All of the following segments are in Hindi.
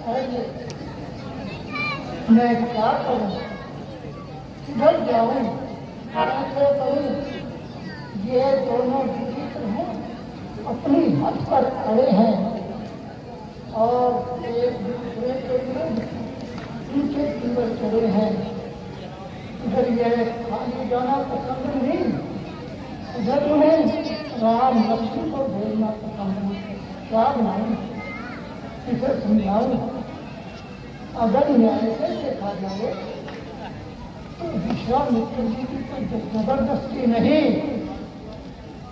है ये, मैं क्या करूं, किधर जाऊं, कैसे करूं। ये दोनों विचित्र हैं, अपनी हद पर खड़े हैं और एक दूसरे के विरुद्ध पीछे तीवर चढ़े हैं। इधर ये खाली जाना पसंद नहीं, इधर उन्हें राम लक्ष्मण को भेजना पसंद नहीं। क्या बनाऊं, किसे समझाऊं। अगर न्याय से देखा जाए तो विश्वामित्र जी की कोई जबरदस्ती नहीं,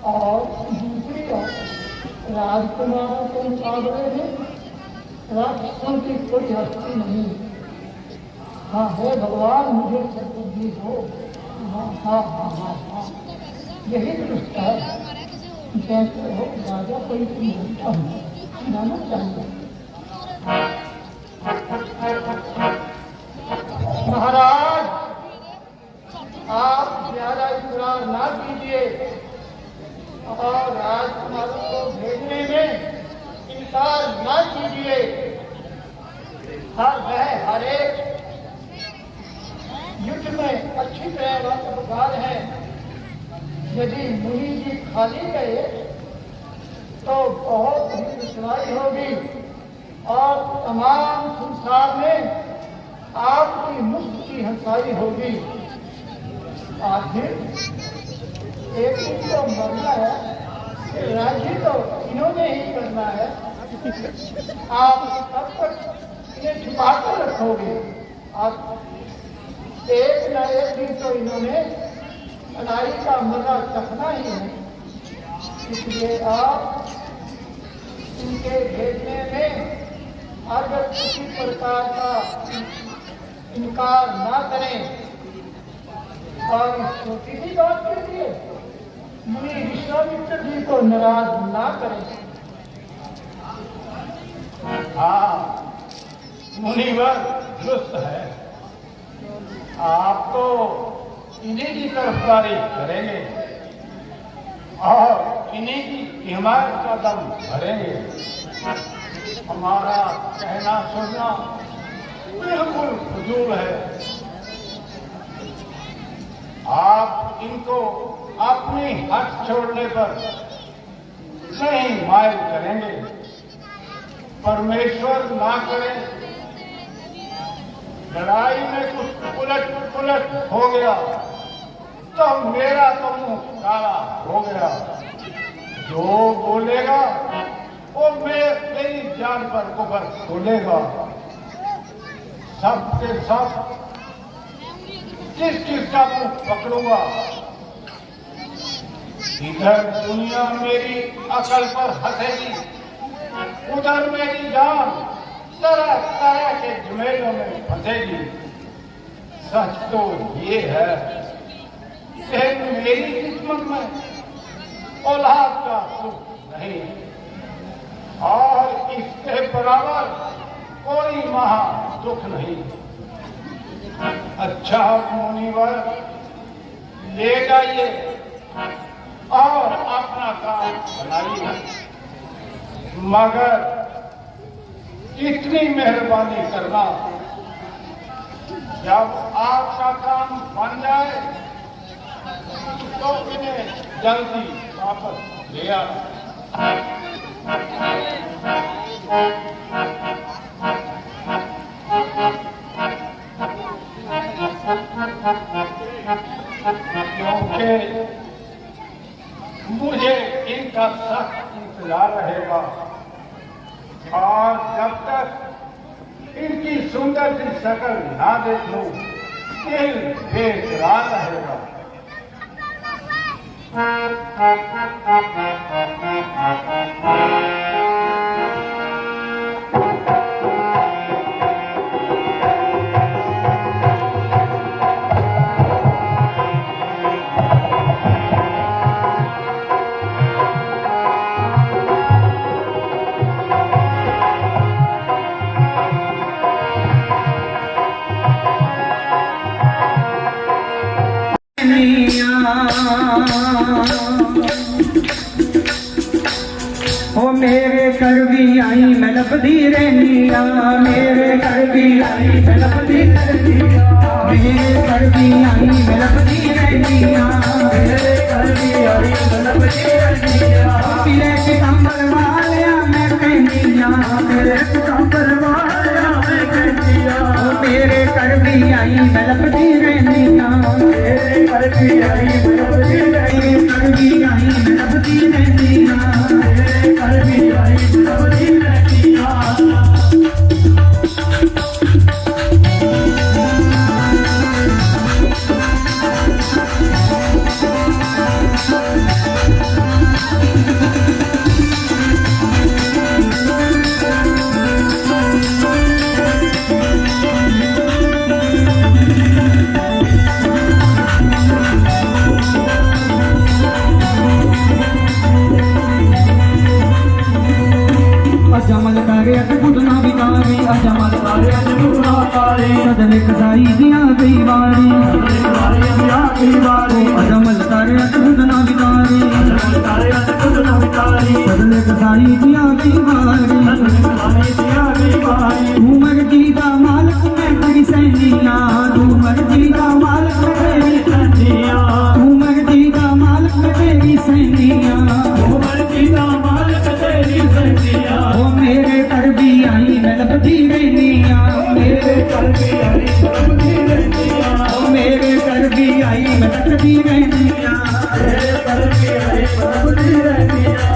और दूसरी ओर राजकुमारों के मुकाबले में राक्षसों की कोई हस्ती नहीं। हाँ हे भगवान, मुझे सद्बुद्धि हो। हाँ हाँ हाँ हाँ हाँ, यही दृष्ट है। जैसे हो राजा कोई समझता हूँ, जाना चाहिए। महाराज, आप ज्यादा इकरार ना कीजिए और राजकुमारों को भेजने में इनकार ना कीजिए। हर एक युद्ध में अच्छी तरह वाकफदार है। यदि मुनि जी खाली गए तो बहुत ही दुश्मनी होगी और तमाम संसार में आपकी मुफ्त की हंसाई होगी। आखिर एक दिन तो मरना है, राज्य तो इन्होंने ही करना है। आप अब तक इन्हें छुपा कर रखोगे। आप एक न एक दिन तो इन्होंने लड़ाई का मजा चखना ही है। इसलिए आप इनके भेजने में अगर किसी प्रकार का इनकार ना करें और इस छोटी सी बात के लिए मुनि विश्वामित्र जी को नाराज ना करें। हाँ, मुनिवर दुष्ट है। आप तो इन्हीं की तरफदारी करेंगे और इन्हीं की हिमायत का दम भरेंगे। हमारा कहना सुनना बिल्कुल फजूल है। आप इनको अपनी हक छोड़ने पर नहीं मायल करेंगे। परमेश्वर ना करें लड़ाई में कुछ उलट हो गया तो मेरा तो मुंह काला हो गया। जो बोलेगा वो मेरी जान पर कुबर खोलेगा। सब के सब किस का मुंह पकड़ूंगा। इधर दुनिया मेरी अकल पर हंसेगी, उधर मेरी जान तरह तरह के झमेलों में फंसेगी। सच तो ये है कि मेरी किस्मत में औलाद का सुख नहीं और इसके बराबर कोई महा दुख नहीं। अच्छा मुनिवर, ले जाइए और अपना काम बनाइए, मगर इतनी मेहरबानी करना, जब आपका काम बन जाए तो इन्हें जल्दी वापस ले आए। क्योंकि मुझे इनका सख्त इंतजार रहेगा और जब तक इनकी सुंदर सी शक्ल ना देख लूं दिल बेकरार रहेगा। ओ मेरे कर भी आई मैं लपदी रहनिया मेरे घर भी आई मैं लपदी रहनिया मेरे घर भी आई मैं लपदी रहनिया मेरे घर भी आई मैं लपदी रहनिया तेरे सितंबर वालिया मैं कहनिया तेरे सितंबर वालिया मैं कहनिया मेरे घर भी आई मैं लपदी रहनिया मेरे घर भी आई मैं लपदी रहनिया घर भी आई मैं लपदी रहनिया मेरे घर भी आई मैं लपदी रहनिया अजमल करे बुदना बितावे अजमल करे बुदना तारे सदन कसाई दिया कई बारी अजमल करे बुदना बितावे सदन कसाई दिया कई बारी तू मर्जी का मालिक मैं तेरी सैनिया तू मर्जी का मालिक मैं तेरी सैनिया तू मर्जी का मालिक मैं तेरी सैनिया तू मर्जी का मालिक तेरी सैनिया मेरे घर भी आई मैं लपदी रहनिया मेरे घर भी आई मैं लपदी रहनिया मेरे घर भी आई मैं लपदी रहनिया मेरे घर भी आई मैं लपदी रहनिया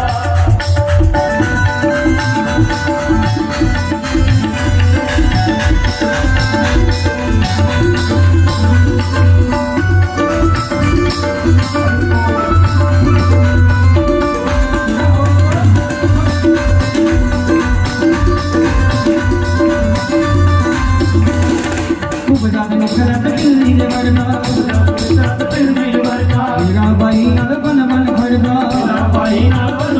मेरा भाई नल बन बन खड़दा मेरा भाई नल बन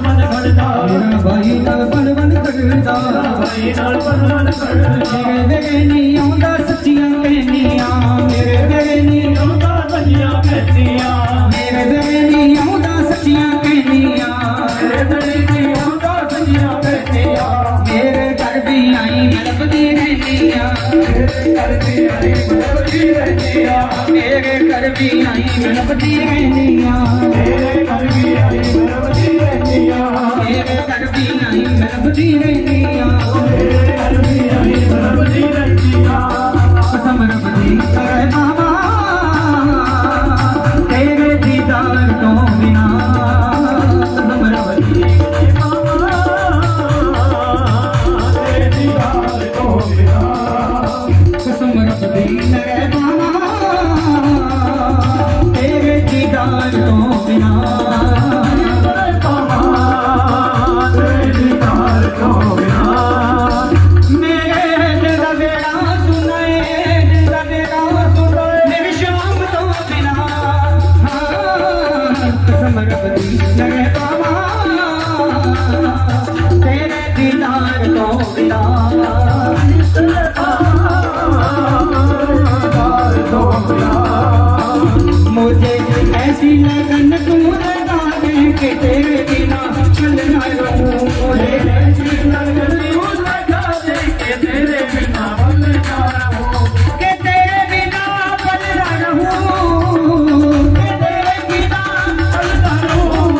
बन खड़दा मेरे मेरे नी आंदा सच्चियां कहनिया मेरे मेरे नी आंदा सच्चियां कहनिया मेरे मेरे नी आंदा सच्चियां कहनिया मेरे मेरे नी आंदा सच्चियां कहनिया मेरे घर भी आई मैं लपदी रहनिया मेरे घर भी आई मैं लपदी रहनिया मेरे घर भी आई मैं लपदी रहनिया मेरे घर भी आई मैं लपदी रहनिया मेरे घर भी आई मैं लपदी रहनिया मेरे घर भी आई मैं लपदी रहनिया कसम रबदी करे बाबा तेरे दीदार तो बिना कसम रबदी बाबा तेरे दीदार तो बिना कसम रबदी करे बाबा तेरे दीदार तो बिना तेरे दीदार तो बिना मेरे दिल का बेड़ा सुनाए दिल का बेड़ा सुनाए मेरी शाम तो बिना कसम रबदी लगे बाबा तेरे दीदार तो बिना मुझे ऐसी लगन तू लगा दे कि तेरे बिना चल ना रहूं मुझे ऐसी लगन तू लगा दे कि तेरे बिना चल ना रहूं कि तेरे बिना चल ना रहूं कि तेरे बिना चल ना रहूं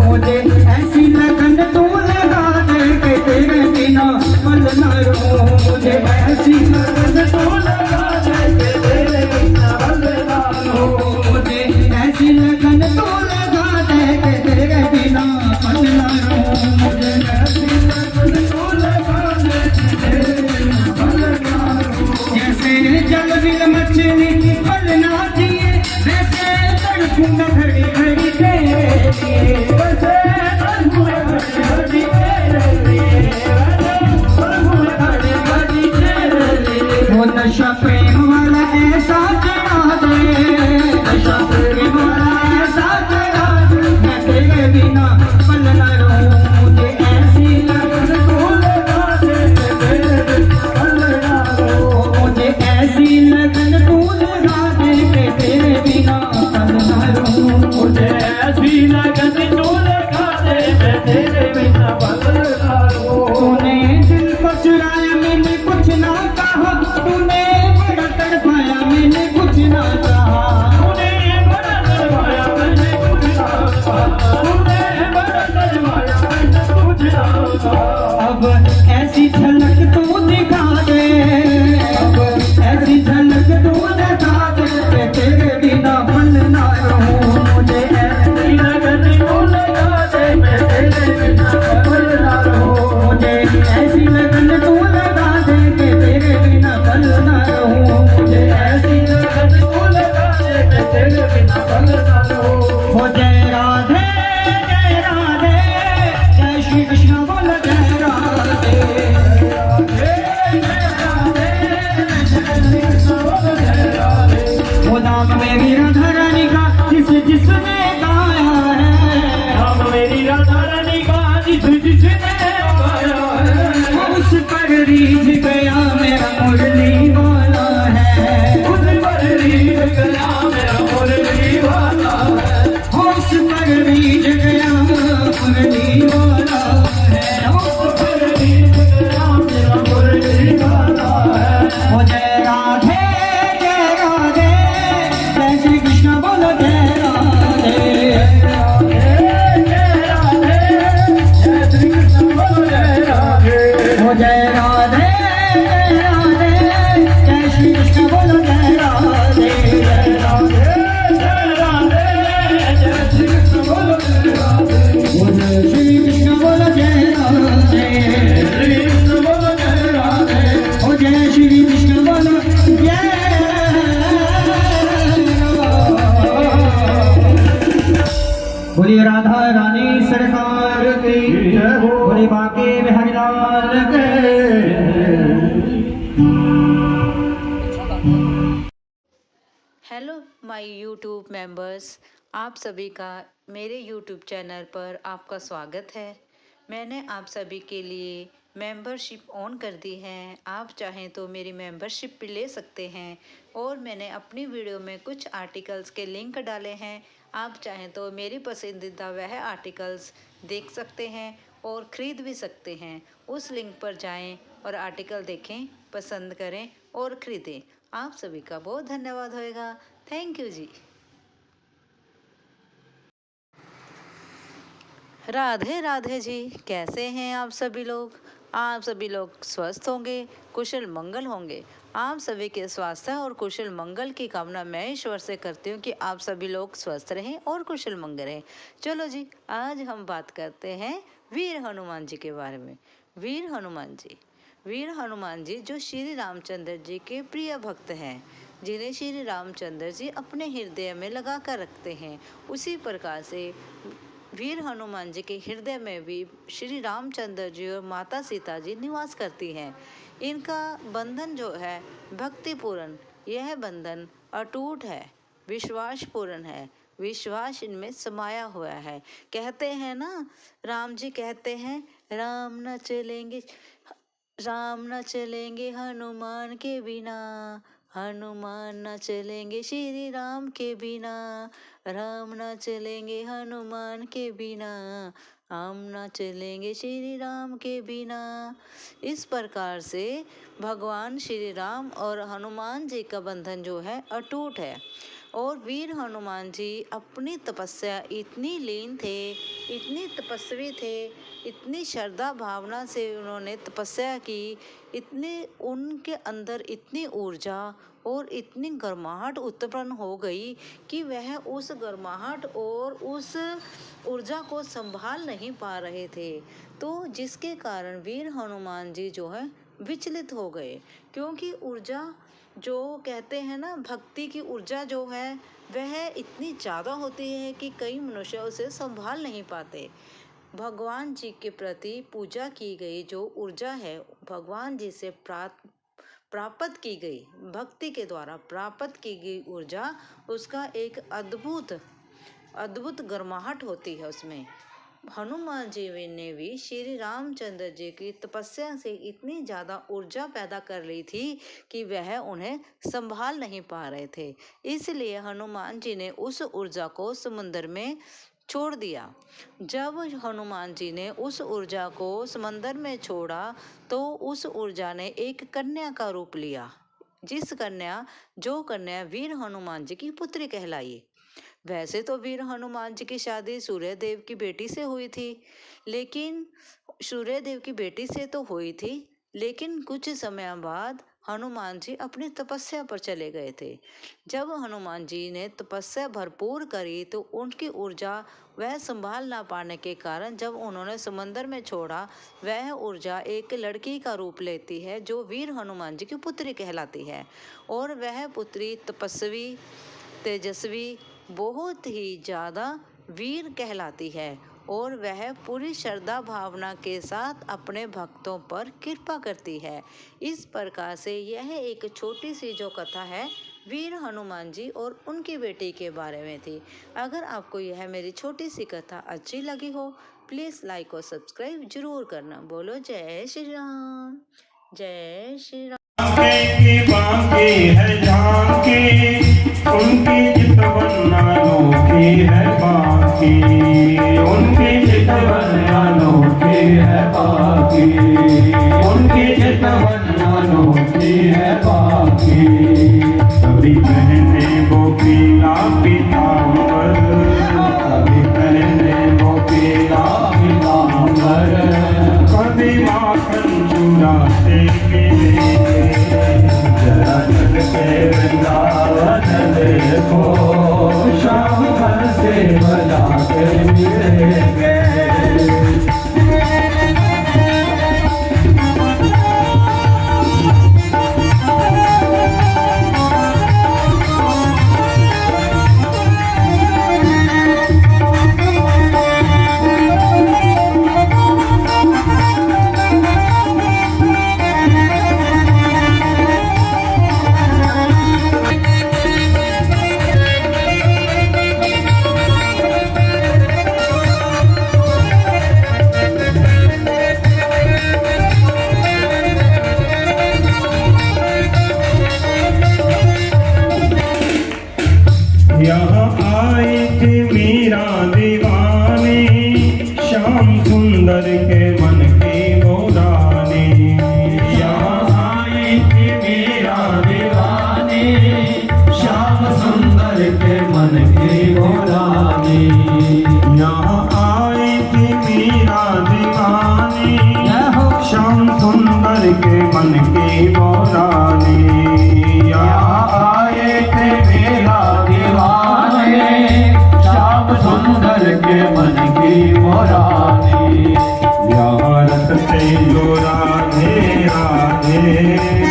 मुझे ऐसी लगन तू लगा दे कि तेरे बिना चल ना रहूं मुझे ऐसी लगन तू लगा दे कि तेरे बिना चल ना रहूं मुझे ऐसी लगन तू लगा दे कि तेरे बिना चल ना रहूं मुझे ऐसी लगन तू लगा दे कि तेरे बिना चल ना रहूं जैसे जल बिन मछली पल ना जिए वैसे तड़पूंगा घड़ी घड़ी तेरे लिए वैसे तड़पूंगा घड़ी घड़ी तेरे लिए तड़पूंगा घड़ी घड़ी तेरे लिए वो नशा प्रेम वाला ऐसा चढ़ा दे नशा प्रेम वाला ऐसा चढ़ा दे मैं तेरे बिना पल ना रहूं मुझे ऐसी लगन तू लगा दे तेरे बिना पल ना रहूं मुझे ऐसी लगन तू लगा दे तेरे बिना पल ना रहूं मुझे ऐसी लगन तू लगा दे तेरे बिना पल ना रहूं तूने मुस्कुराया मैंने कुछ ना कहा, तूने बड़ा तड़पाया मैंने कुछ ना कहा, तूने बड़ा तड़पाया मैंने कुछ ना कहा, तूने बड़ा तड़पाया मैंने कुछ ना कहा। अब ऐसी झलक तू दिखा दे, अब ऐसी झलक तू दिखा दे कि तेरे बिना पल ना रहूं, मुझे ऐसी लगन तू लगा दे मैं तेरे बिना पल ना रहूं, मुझे ऐसी लगन तू लगा दे कि तेरे बिना पल ना रहूं, मुझे ऐसी लगन तू लगा दे कि तेरे बिना पल ना रहूं। हो जय राधे जय राधे, जय श्री कृष्ण बोल जय राधे, वो नाम मेरी राधा रानी का जिसने गाया है, नाम मेरी राधा रानी का जिसने गाया है, उस पर रीझ गया मेरा मुरली वाला है, उस पर रीझ गया मेरा मुरली वाला है, उस पर रीझ गया मुरली वाला है, उस पर रीझ गया मेरा मुरली वाला है। हो जय राधे जय राधे, जय श्री कृष्ण बोलो जय राधे, जय राधे जय श्री कृष्ण बोलो जय राधे। हो जय राधे जय राधे, जय श्री कृष्ण बोलो जय राधे, जय राधे जय राधे, जय श्री कृष्ण बोलो जय राधे, हो जय श्री कृष्ण बोलो जय राधे, श्री कृष्ण बोलो जय राधे, हो जय श्री कृष्ण बोलो जय बोलिए राधा रानी सरकार की जय हो, बोले बाके बिहारी लाल के। हेलो माय यूट्यूब मेंबर्स, आप सभी का मेरे यूट्यूब चैनल पर आपका स्वागत है। मैंने आप सभी के लिए मेंबरशिप ऑन कर दी है, आप चाहें तो मेरी मेंबरशिप भी ले सकते हैं। और मैंने अपनी वीडियो में कुछ आर्टिकल्स के लिंक डाले हैं, आप चाहें तो मेरी पसंदीदा वह आर्टिकल्स देख सकते हैं और ख़रीद भी सकते हैं। उस लिंक पर जाएं और आर्टिकल देखें, पसंद करें और ख़रीदें। आप सभी का बहुत धन्यवाद होएगा। थैंक यू जी। राधे राधे जी, कैसे हैं आप सभी लोग? आप सभी लोग स्वस्थ होंगे, कुशल मंगल होंगे। आप सभी के स्वास्थ्य और कुशल मंगल की कामना मैं ईश्वर से करती हूँ कि आप सभी लोग स्वस्थ रहें और कुशल मंगल रहें। चलो जी, आज हम बात करते हैं वीर हनुमान जी के बारे में। वीर हनुमान जी जो श्री रामचंद्र जी के प्रिय भक्त हैं, जिन्हें श्री रामचंद्र जी अपने हृदय में लगा कर रखते हैं। उसी प्रकार से वीर हनुमान जी के हृदय में भी श्री रामचंद्र जी और माता सीता जी निवास करती हैं। इनका बंधन जो है भक्तिपूर्ण, यह बंधन अटूट है, विश्वासपूर्ण है, विश्वास इनमें समाया हुआ है। कहते हैं ना, राम जी कहते हैं, राम न चलेंगे हनुमान के बिना, हनुमान न चलेंगे श्री राम के बिना, राम न चलेंगे हनुमान के बिना, हम न चलेंगे श्री राम के बिना। इस प्रकार से भगवान श्री राम और हनुमान जी का बंधन जो है अटूट है। और वीर हनुमान जी अपनी तपस्या इतनी लीन थे, इतनी तपस्वी थे, इतनी श्रद्धा भावना से उन्होंने तपस्या की, इतनी उनके अंदर इतनी ऊर्जा और इतनी गर्माहट उत्पन्न हो गई कि वह उस गर्माहट और उस ऊर्जा को संभाल नहीं पा रहे थे। तो जिसके कारण वीर हनुमान जी जो है विचलित हो गए, क्योंकि ऊर्जा जो कहते हैं ना, भक्ति की ऊर्जा जो है वह इतनी ज़्यादा होती है कि कई मनुष्य उसे संभाल नहीं पाते। भगवान जी के प्रति पूजा की गई जो ऊर्जा है, भगवान जी से प्राप्त की गई, भक्ति के द्वारा प्राप्त की गई ऊर्जा, उसका एक अद्भुत गर्माहट होती है उसमें। हनुमान जी ने भी श्री रामचंद्र जी की तपस्या से इतनी ज़्यादा ऊर्जा पैदा कर ली थी कि वह उन्हें संभाल नहीं पा रहे थे। इसलिए हनुमान जी ने उस ऊर्जा को समुद्र में छोड़ दिया। जब हनुमान जी ने उस ऊर्जा को समंदर में छोड़ा तो उस ऊर्जा ने एक कन्या का रूप लिया, जो कन्या वीर हनुमान जी की पुत्री कहलाई। वैसे तो वीर हनुमान जी की शादी सूर्यदेव की बेटी से हुई थी, लेकिन कुछ समय बाद हनुमान जी अपनी तपस्या पर चले गए थे। जब हनुमान जी ने तपस्या भरपूर करी तो उनकी ऊर्जा वह संभाल ना पाने के कारण जब उन्होंने समंदर में छोड़ा, वह ऊर्जा एक लड़की का रूप लेती है जो वीर हनुमान जी की पुत्री कहलाती है। और वह पुत्री तपस्वी, तेजस्वी, बहुत ही ज़्यादा वीर कहलाती है और वह पूरी श्रद्धा भावना के साथ अपने भक्तों पर कृपा करती है। इस प्रकार से यह एक छोटी सी जो कथा है वीर हनुमान जी और उनकी बेटी के बारे में थी। अगर आपको यह मेरी छोटी सी कथा अच्छी लगी हो, प्लीज़ लाइक और सब्सक्राइब जरूर करना। बोलो जय श्री राम, जय श्री राम। बाकी है झांकी, उनकी चितवन अनोखी है बाकी, उनकी चितवन अनोखी है बाकी, उनकी चितवन अनोखी है बाकी। कभी पहने वो पीला पीतांबर, कभी पहने वो पीला पीतांबर, कभी माखन चुराते मिले। जरा चल के वृंदावन देखो, शाम भर से बजा के मिलेंगे। यहाँ आई थी मीरा दीवानी, श्याम सुंदर के मन की मोरानी। यहाँ आई थी मीरा दीवानी, श्याम सुंदर के मन की मोरानी। यहाँ आई थी मीरा दीवानी, श्याम सुंदर के मन की मोरानी। यहाँ आए थे मेरा श्याम सुंदर के मन की मोरानी। यहाँ रखते जो राधे राधे,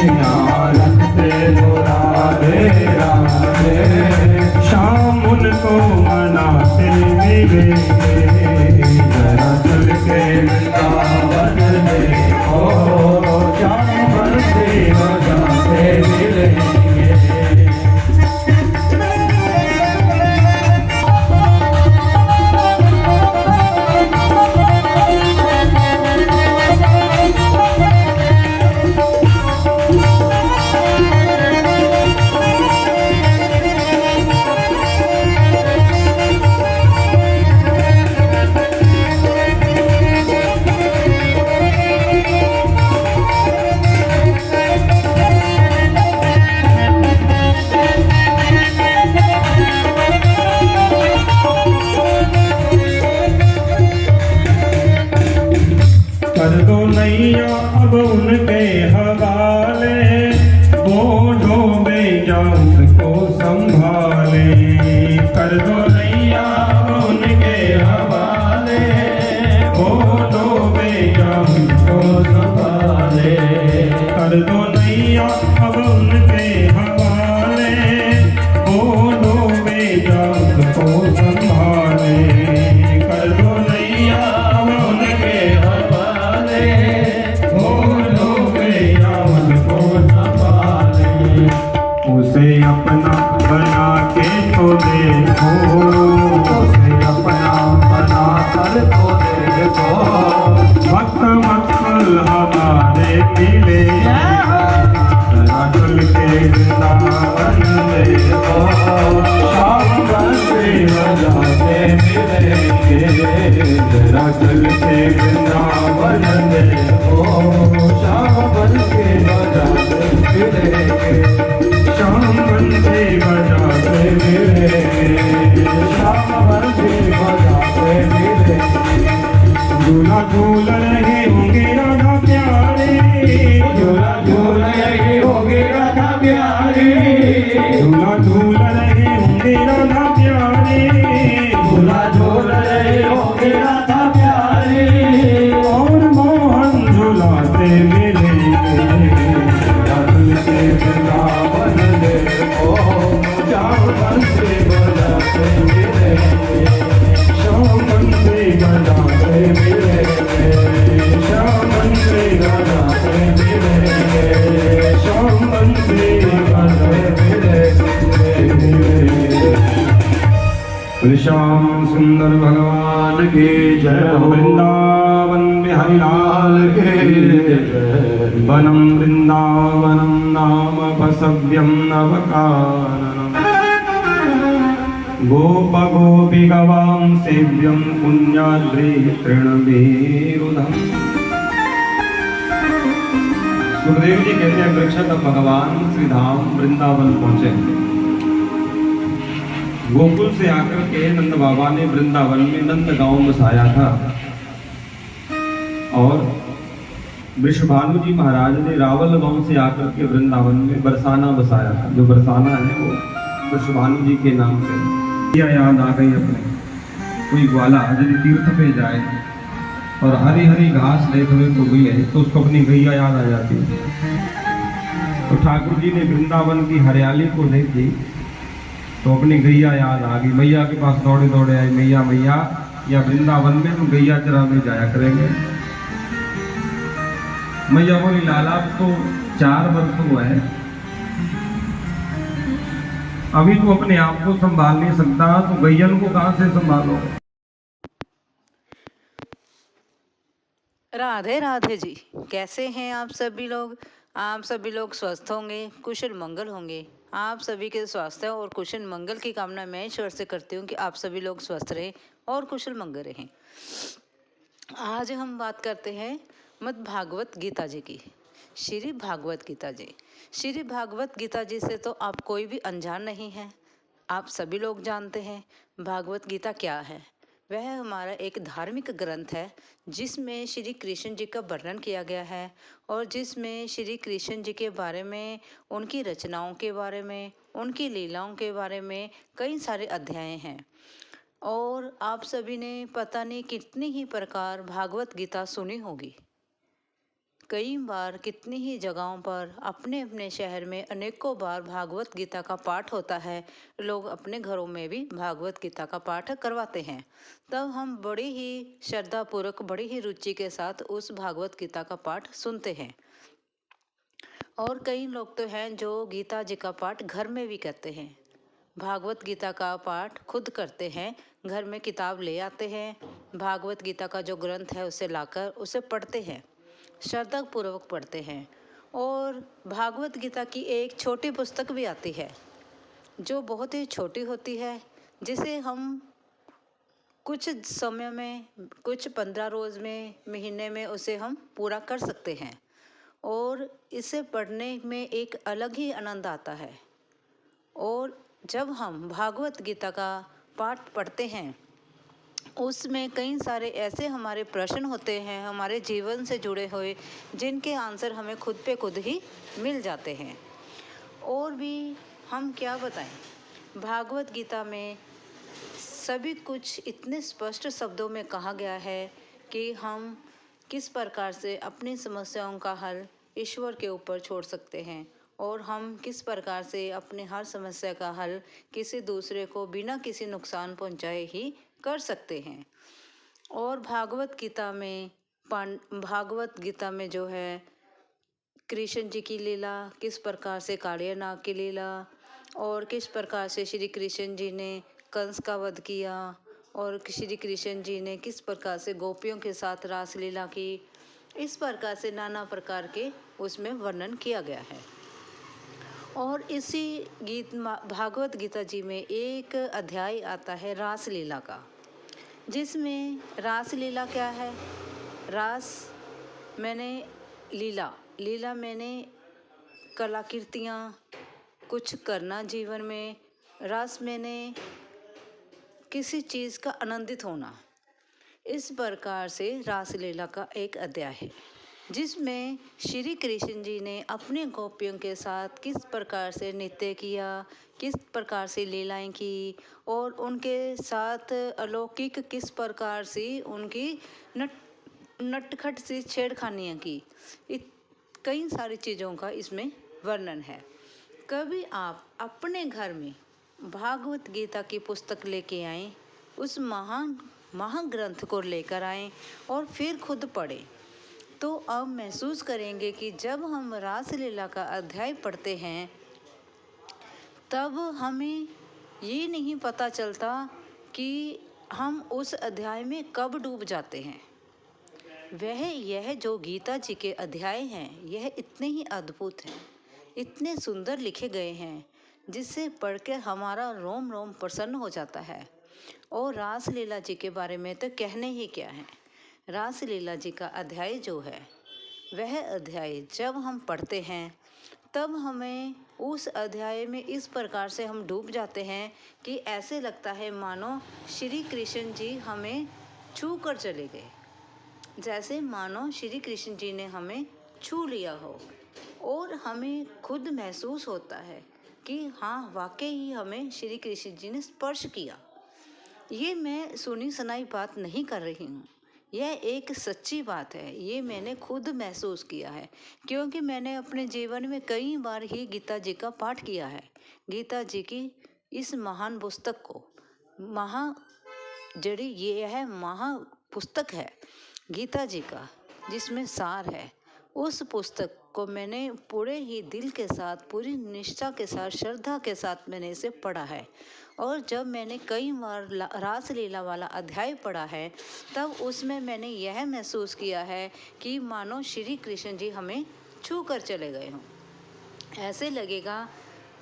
यहाँ रखते जो राधे राधे, शाम उनको मनाते मिलेंगे। जरा चल के वृंदावन देखो, शाम भर से बजाते मिलेंगे। कर दो नैया अब उनके हवाले, वो डूबे जा उसको संभाले। कर दो नैया अब उनके हवाले, वो डूबे जा उसको संभाले। कर दो नैया अब उनके हवाले, वो डूबे जा उसको संभाले। कर दो नैया अब उनके हवाले, उसे अपना बना के तो देखो, उसे अपना बना कर तो देखो। वक्त वक्त हमारे मिले श्याम सुंदर भगवान की जय हो। वृंदावन बिहारी लाल के जय। वनम वृंदावनम नाम बसव्यम नवकाननम गोप गोपी गवाम सेव्यम पुण्याद्रि तृणवीरुधम। सुखदेव जी कहते हैं वृक्षत भगवान श्री धाम वृंदावन पहुंचे। गोकुल से आकर के नंद बाबा ने वृंदावन में नंद गांव बसाया था और वृषभानु जी महाराज ने रावल गांव से आकर के वृंदावन में बरसाना बसाया था। जो बरसाना है वो वृषभानु जी के नाम से। याद आ गई अपने, कोई ग्वाला यदि तीर्थ पे जाए और हरी हरी घास देख हुए को मिले तो उसको अपनी गैया याद आ जाती है। तो ठाकुर जी ने वृंदावन की हरियाली को देखी तो अपनी गैया याद आ गई। मैया के पास दौड़े दौड़े आए, मैया मैया या वृंदावन में हम गैया चराने जाया करेंगे। मैया बोली लाला तो 4 वर्ष हुआ है, अभी तो अपने आप को संभाल नहीं सकता तो गैयन को कहां से संभालो। राधे राधे जी, कैसे हैं आप सभी लोग? आप सभी लोग स्वस्थ होंगे, कुशल मंगल होंगे। आप सभी के स्वास्थ्य और कुशल मंगल की कामना मैं ईश्वर से करती हूँ कि आप सभी लोग स्वस्थ रहें और कुशल मंगल रहें। आज हम बात करते हैं मद् भागवत गीता जी की। श्री भागवत गीता जी, श्री भागवत गीता जी से तो आप कोई भी अनजान नहीं है। आप सभी लोग जानते हैं भागवत गीता क्या है। वह हमारा एक धार्मिक ग्रंथ है जिसमें श्री कृष्ण जी का वर्णन किया गया है और जिसमें श्री कृष्ण जी के बारे में, उनकी रचनाओं के बारे में, उनकी लीलाओं के बारे में कई सारे अध्याय हैं। और आप सभी ने पता नहीं कितनी ही प्रकार भागवत गीता सुनी होगी। कई बार कितनी ही जगहों पर अपने अपने शहर में अनेकों बार भागवत गीता का पाठ होता है। लोग अपने घरों में भी भागवत गीता का पाठ करवाते हैं। तब हम बड़ी ही श्रद्धापूर्वक, बड़ी ही रुचि के साथ उस भागवत गीता का पाठ सुनते हैं। और कई लोग तो हैं जो गीता जी का पाठ घर में भी करते हैं। भागवत गीता का पाठ खुद करते हैं, घर में किताब ले आते हैं, भागवत गीता का जो ग्रंथ है उसे लाकर उसे पढ़ते हैं, श्रद्धा पूर्वक पढ़ते हैं। और भागवत गीता की एक छोटी पुस्तक भी आती है जो बहुत ही छोटी होती है, जिसे हम कुछ समय में, कुछ 15 रोज़ में, महीने में उसे हम पूरा कर सकते हैं। और इसे पढ़ने में एक अलग ही आनंद आता है। और जब हम भागवत गीता का पाठ पढ़ते हैं उसमें कई सारे ऐसे हमारे प्रश्न होते हैं हमारे जीवन से जुड़े हुए, जिनके आंसर हमें खुद पे खुद ही मिल जाते हैं। और भी हम क्या बताएं, भागवत गीता में सभी कुछ इतने स्पष्ट शब्दों में कहा गया है कि हम किस प्रकार से अपनी समस्याओं का हल ईश्वर के ऊपर छोड़ सकते हैं और हम किस प्रकार से अपने हर समस्या का हल किसी दूसरे को बिना किसी नुकसान पहुंचाए ही कर सकते हैं। और भागवत गीता में जो है कृष्ण जी की लीला, किस प्रकार से कालियानाग की लीला, और किस प्रकार से श्री कृष्ण जी ने कंस का वध किया, और श्री कृष्ण जी ने किस प्रकार से गोपियों के साथ रास लीला की, इस प्रकार से नाना प्रकार के उसमें वर्णन किया गया है। और इसी भागवत गीता जी में एक अध्याय आता है रास लीला का, जिसमें रास लीला क्या है, रास मैंने लीला मैंने कलाकृतियाँ, कुछ करना जीवन में, रास मैंने किसी चीज़ का आनंदित होना। इस प्रकार से रास लीला का एक अध्याय है जिसमें श्री कृष्ण जी ने अपने गोपियों के साथ किस प्रकार से नृत्य किया, किस प्रकार से लीलाएं की, और उनके साथ अलौकिक किस प्रकार से उनकी नटखट सी छेड़खानियाँ की। कई सारी चीज़ों का इसमें वर्णन है। कभी आप अपने घर में भागवत गीता की पुस्तक लेके आएं, उस महाग्रंथ को लेकर आएं और फिर खुद पढ़ें, तो अब महसूस करेंगे कि जब हम रास लीला का अध्याय पढ़ते हैं तब हमें ये नहीं पता चलता कि हम उस अध्याय में कब डूब जाते हैं। यह जो गीता जी के अध्याय हैं, यह इतने ही अद्भुत हैं, इतने सुंदर लिखे गए हैं, जिसे पढ़कर हमारा रोम रोम प्रसन्न हो जाता है। और रासलीला जी के बारे में तो कहने ही क्या है। रासलीला जी का अध्याय जो है, वह अध्याय जब हम पढ़ते हैं तब हमें उस अध्याय में इस प्रकार से हम डूब जाते हैं कि ऐसे लगता है मानो श्री कृष्ण जी हमें छू कर चले गए, जैसे मानो श्री कृष्ण जी ने हमें छू लिया हो। और हमें खुद महसूस होता है कि हाँ, वाकई ही हमें श्री कृष्ण जी ने स्पर्श किया। ये मैं सुनी सुनाई बात नहीं कर रही हूँ, यह एक सच्ची बात है। ये मैंने खुद महसूस किया है, क्योंकि मैंने अपने जीवन में कई बार ही गीता जी का पाठ किया है। गीता जी की इस महान पुस्तक को, यह महापुस्तक है गीता जी का, जिसमें सार है। उस पुस्तक को मैंने पूरे ही दिल के साथ, पूरी निष्ठा के साथ, श्रद्धा के साथ मैंने इसे पढ़ा है। और जब मैंने कई बार रासलीला वाला अध्याय पढ़ा है, तब उसमें मैंने यह महसूस किया है कि मानो श्री कृष्ण जी हमें छू कर चले गए हों। ऐसे लगेगा,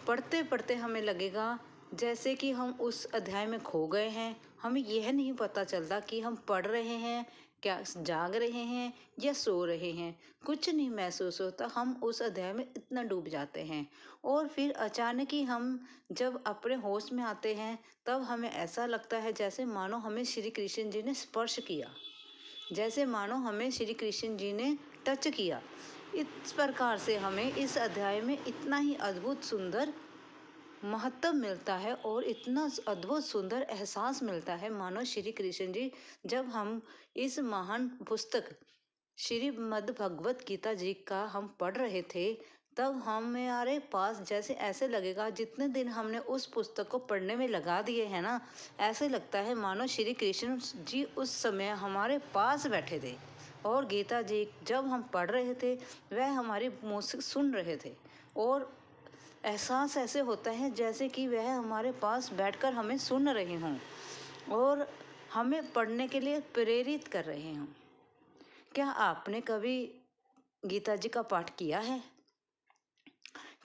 पढ़ते पढ़ते हमें लगेगा जैसे कि हम उस अध्याय में खो गए हैं। हमें यह नहीं पता चलता कि हम पढ़ रहे हैं, क्या जाग रहे हैं या सो रहे हैं, कुछ नहीं महसूस होता। हम उस अध्याय में इतना डूब जाते हैं। और फिर अचानक ही हम जब अपने होश में आते हैं, तब हमें ऐसा लगता है जैसे मानो हमें श्री कृष्ण जी ने स्पर्श किया, जैसे मानो हमें श्री कृष्ण जी ने टच किया। इस प्रकार से हमें इस अध्याय में इतना ही अद्भुत सुंदर महत्व मिलता है और इतना अद्भुत सुंदर एहसास मिलता है, मानो श्री कृष्ण जी, जब हम इस महान पुस्तक श्रीमद् भगवत गीता जी का हम पढ़ रहे थे, तब हमारे पास जैसे ऐसे लगेगा जितने दिन हमने उस पुस्तक को पढ़ने में लगा दिए हैं ना, ऐसे लगता है मानो श्री कृष्ण जी उस समय हमारे पास बैठे थे और गीता जी जब हम पढ़ रहे थे वह हमारे मुँह से सुन रहे थे। और एहसास ऐसे होता है जैसे कि वह हमारे पास बैठकर हमें सुन रहे हों और हमें पढ़ने के लिए प्रेरित कर रहे हों। क्या आपने कभी गीता जी का पाठ किया है?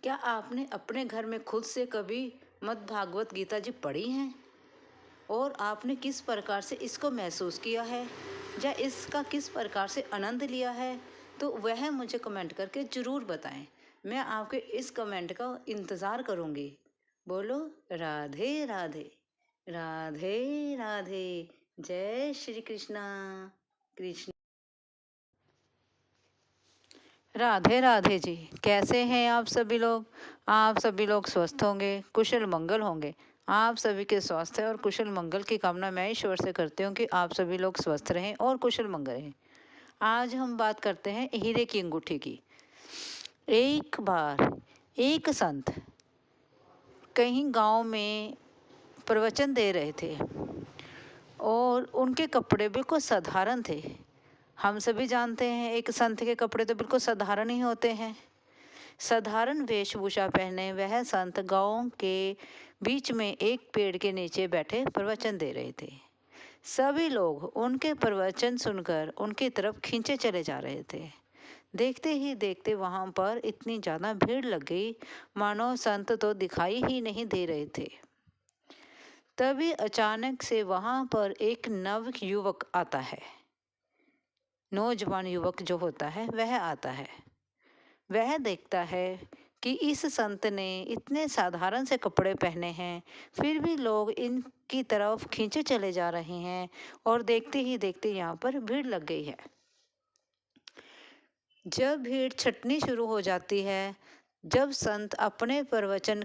क्या आपने अपने घर में खुद से कभी मद्भागवत गीता जी पढ़ी हैं? और आपने किस प्रकार से इसको महसूस किया है या इसका किस प्रकार से आनंद लिया है? तो वह मुझे कमेंट करके ज़रूर बताएं। मैं आपके इस कमेंट का इंतज़ार करूँगी। बोलो राधे राधे, राधे राधे, जय श्री कृष्णा। कृष्ण राधे राधे जी। कैसे हैं आप सभी लोग? आप सभी लोग स्वस्थ होंगे, कुशल मंगल होंगे। आप सभी के स्वास्थ्य और कुशल मंगल की कामना मैं ईश्वर से करती हूँ कि आप सभी लोग स्वस्थ रहें और कुशल मंगल रहें। आज हम बात करते हैं हीरे की अंगूठी की। एक बार एक संत कहीं गांव में प्रवचन दे रहे थे और उनके कपड़े बिल्कुल साधारण थे। हम सभी जानते हैं एक संत के कपड़े तो बिल्कुल साधारण ही होते हैं। साधारण वेशभूषा पहने वह संत गांव के बीच में एक पेड़ के नीचे बैठे प्रवचन दे रहे थे। सभी लोग उनके प्रवचन सुनकर उनकी तरफ खींचे चले जा रहे थे। देखते ही देखते वहां पर इतनी ज़्यादा भीड़ लग गई, मानो संत तो दिखाई ही नहीं दे रहे थे। तभी अचानक से वहां पर एक नव युवक आता है। नौजवान युवक जो होता है वह आता है। वह देखता है कि इस संत ने इतने साधारण से कपड़े पहने हैं, फिर भी लोग इनकी तरफ खींचे चले जा रहे हैं और देखते ही देखते यहाँ पर भीड़ लग गई है। जब भीड़ छटनी शुरू हो जाती है, जब संत अपने प्रवचन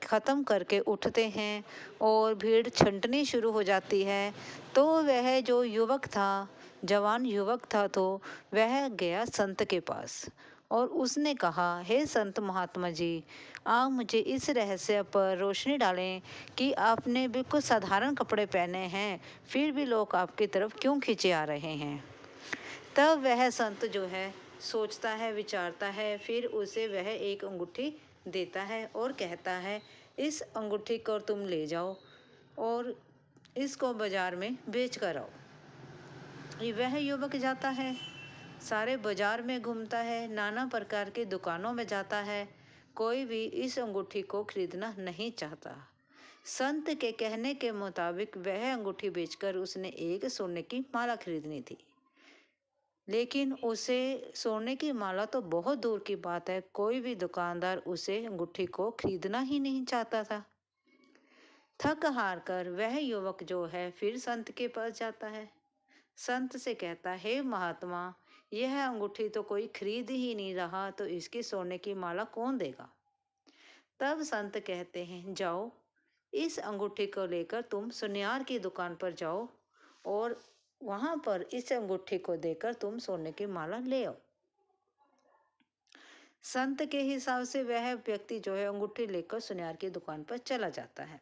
ख़त्म करके उठते हैं और भीड़ छंटनी शुरू हो जाती है, तो वह जो युवक था, जवान युवक था, तो वह गया संत के पास और उसने कहा, हे संत महात्मा जी, आप मुझे इस रहस्य पर रोशनी डालें कि आपने बिल्कुल साधारण कपड़े पहने हैं, फिर भी लोग आपकी तरफ क्यों खींचे आ रहे हैं। तब वह संत जो है सोचता है, विचारता है, फिर उसे वह एक अंगूठी देता है और कहता है, इस अंगूठी को तुम ले जाओ और इसको बाजार में बेच कर आओ। वह युवक जाता है, सारे बाजार में घूमता है, नाना प्रकार की दुकानों में जाता है, कोई भी इस अंगूठी को खरीदना नहीं चाहता। संत के कहने के मुताबिक वह अंगूठी बेचकर उसने एक सोने की माला खरीदनी थी, लेकिन उसे सोने की माला तो बहुत दूर की बात है, कोई भी दुकानदार उसे अंगूठी को खरीदना ही नहीं चाहता था। थक हार कर वह युवक जो है फिर संत के पास जाता है। संत से कहता है, हे महात्मा, यह अंगूठी तो कोई खरीद ही नहीं रहा, तो इसकी सोने की माला कौन देगा? तब संत कहते हैं, जाओ, इस अंगूठी को लेकर तुम सुनियार की दुकान पर जाओ और वहां पर इस अंगूठी को देकर तुम सोने की माला ले आओ। संत के हिसाब से वह व्यक्ति जो है अंगूठी लेकर सुनियार की दुकान पर चला जाता है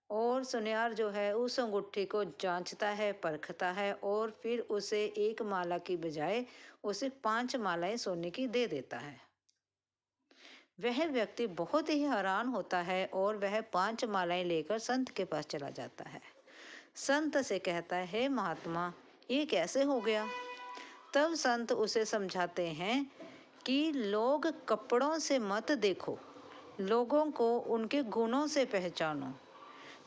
और सुनियार जो है उस अंगूठी को जांचता है, परखता है और फिर उसे एक माला की बजाय उसे 5 मालाएं सोने की दे देता है। वह व्यक्ति बहुत ही हैरान होता है और वह 5 मालाएं लेकर संत के पास चला जाता है। संत से कहता है, हे महात्मा, ये कैसे हो गया? तब संत उसे समझाते हैं कि लोग कपड़ों से मत देखो, लोगों को उनके गुणों से पहचानो।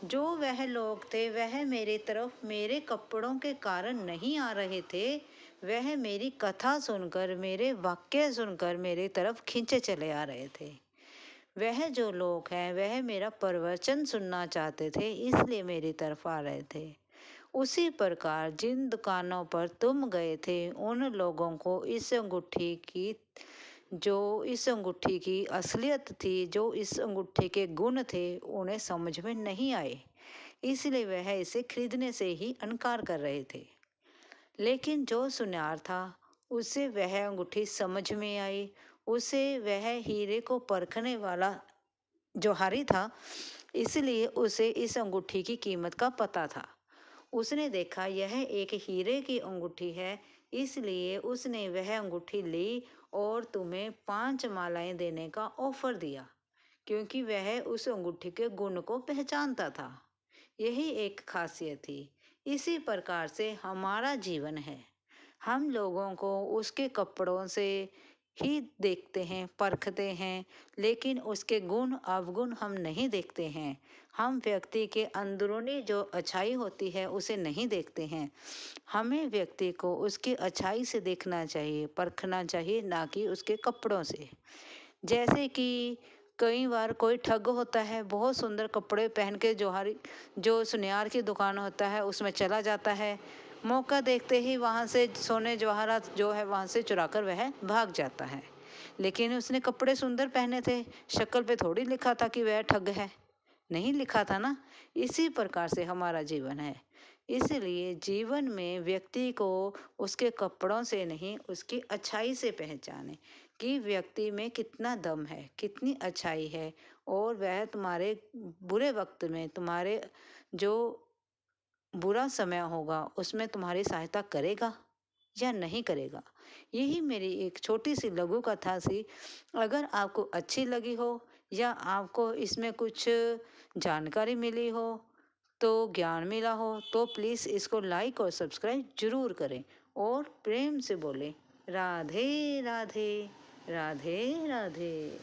जो वह लोग थे वह मेरी तरफ मेरे कपड़ों के कारण नहीं आ रहे थे, वह मेरी कथा सुनकर, मेरे वाक्य सुनकर मेरी तरफ खींचे चले आ रहे थे। वह जो लोग हैं वह मेरा प्रवचन सुनना चाहते थे, इसलिए मेरी तरफ आ रहे थे। उसी प्रकार जिन दुकानों पर तुम गए थे उन लोगों को इस अंगूठी की असलियत थी, जो इस अंगूठी के गुण थे, उन्हें समझ में नहीं आए, इसलिए वह इसे खरीदने से ही इनकार कर रहे थे। लेकिन जो सुनार था उसे वह अंगूठी समझ में आई, उसे वह हीरे को परखने वाला जोहारी था, इसलिए उसे इस अंगूठी की कीमत का पता था। उसने देखा यह एक हीरे की अंगूठी है, इसलिए उसने वह अंगूठी ली और तुम्हें 5 मालाएं देने का ऑफर दिया, क्योंकि वह उस अंगूठी के गुण को पहचानता था। यही एक खासियत थी। इसी प्रकार से हमारा जीवन है। हम लोगों को उसके कपड़ों से ही देखते हैं, परखते हैं, लेकिन उसके गुण अवगुण हम नहीं देखते हैं। हम व्यक्ति के अंदरूनी जो अच्छाई होती है उसे नहीं देखते हैं। हमें व्यक्ति को उसकी अच्छाई से देखना चाहिए, परखना चाहिए, ना कि उसके कपड़ों से। जैसे कि कई बार कोई ठग होता है, बहुत सुंदर कपड़े पहन के जो सुनियार की दुकान होता है उसमें चला जाता है, मौका देखते ही वहाँ से सोने जवाहरात जो है वहाँ से चुरा कर वह भाग जाता है। लेकिन उसने कपड़े सुंदर पहने थे, शक्ल पे थोड़ी लिखा था कि वह ठग है, नहीं लिखा था ना। इसी प्रकार से हमारा जीवन है। इसलिए जीवन में व्यक्ति को उसके कपड़ों से नहीं, उसकी अच्छाई से पहचाने कि व्यक्ति में कितना दम है, कितनी अच्छाई है, और वह तुम्हारे बुरे वक्त में, तुम्हारे जो बुरा समय होगा उसमें तुम्हारी सहायता करेगा या नहीं करेगा। यही मेरी एक छोटी सी लघु कथा थी। अगर आपको अच्छी लगी हो या आपको इसमें कुछ जानकारी मिली हो, तो ज्ञान मिला हो, तो प्लीज़ इसको लाइक और सब्सक्राइब जरूर करें और प्रेम से बोलें, राधे राधे, राधे राधे।